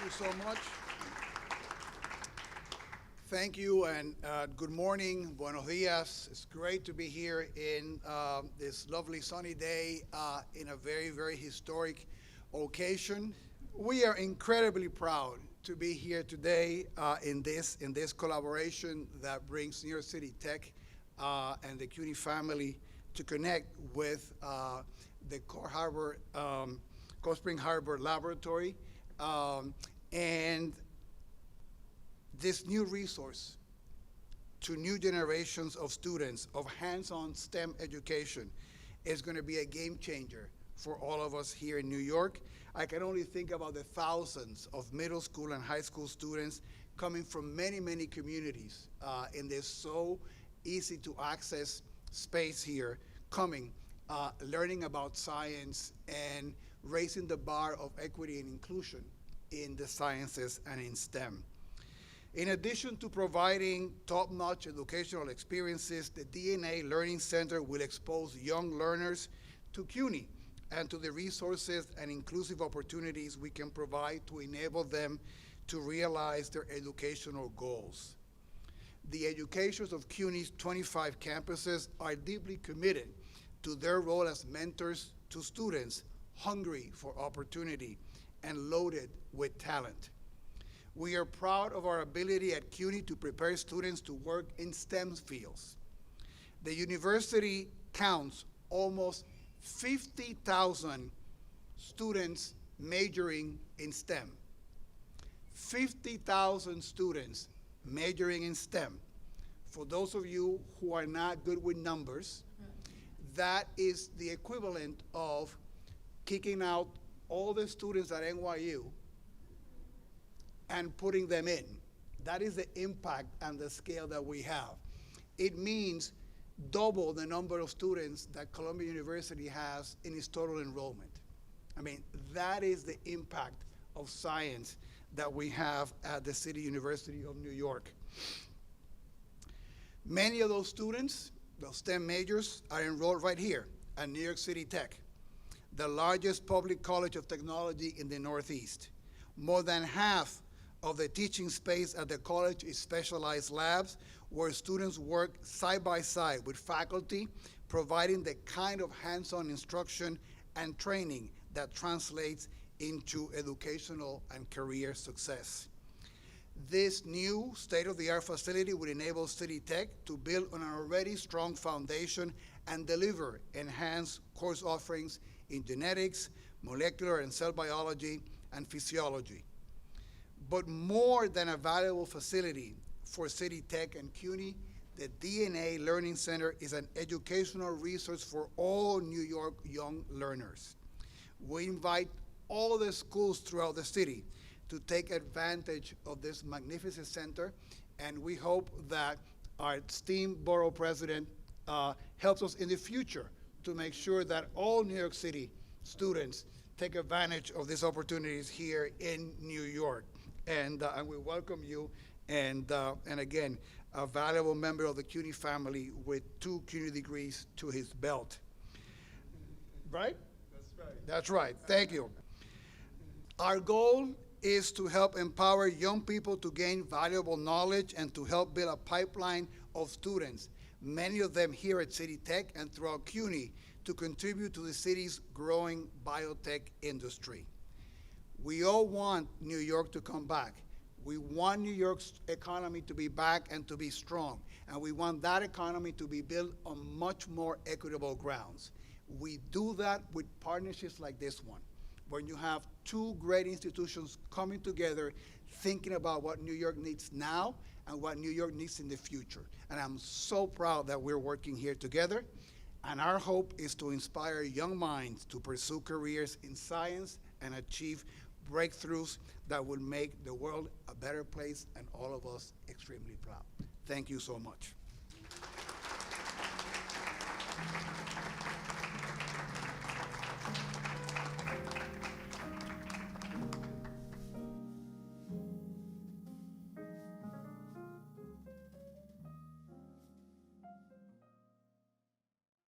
you so much. Thank you, and good morning, buenos dias. It's great to be here in this lovely sunny day in a very, very historic occasion. We are incredibly proud to be here today in this collaboration that brings New York City Tech and the CUNY family to connect with the Cold Spring Harbor Laboratory and this new resource to new generations of students of hands-on STEM education is going to be a game changer for all of us here in New York. I can only think about the thousands of middle school and high school students coming from many, many communities in this so easy to access space here, coming, learning about science and raising the bar of equity and inclusion in the sciences and in STEM. In addition to providing top-notch educational experiences, the DNA Learning Center will expose young learners to CUNY and to the resources and inclusive opportunities we can provide to enable them to realize their educational goals. The educators of CUNY's 25 campuses are deeply committed to their role as mentors to students hungry for opportunity and loaded with talent. We are proud of our ability at CUNY to prepare students to work in STEM fields. The university counts almost 50,000 students majoring in STEM. 50,000 students majoring in STEM. For those of you who are not good with numbers, that is the equivalent of kicking out all the students at NYU and putting them in. That is the impact and the scale that we have. It means double the number of students that Columbia University has in its total enrollment. I mean, that is the impact of science that we have at the City University of New York. Many of those students, those STEM majors, are enrolled right here at New York City Tech, the largest public college of technology in the Northeast. More than half of the teaching space at the college is specialized labs where students work side by side with faculty, providing the kind of hands-on instruction and training that translates into educational and career success. This new state-of-the-art facility would enable CityTech to build on an already strong foundation and deliver enhanced course offerings in genetics, molecular and cell biology, and physiology. But more than a valuable facility for CityTech and CUNY, the DNA Learning Center is an educational resource for all New York young learners. We invite all the schools throughout the city to take advantage of this magnificent center, and we hope that our esteemed borough president helps us in the future to make sure that all New York City students take advantage of these opportunities here in New York. And we welcome you, and again, a valuable member of the CUNY family with 2 CUNY degrees to his belt. Right? That's right. That's right. Thank you. Our goal is to help empower young people to gain valuable knowledge and to help build a pipeline of students, many of them here at CityTech and throughout CUNY, to contribute to the city's growing biotech industry. We all want New York to come back. We want New York's economy to be back and to be strong. And we want that economy to be built on much more equitable grounds. We do that with partnerships like this one, where you have 2 great institutions coming together, thinking about what New York needs now and what New York needs in the future. And I'm so proud that we're working here together. And our hope is to inspire young minds to pursue careers in science and achieve breakthroughs that will make the world a better place and all of us extremely proud. Thank you so much.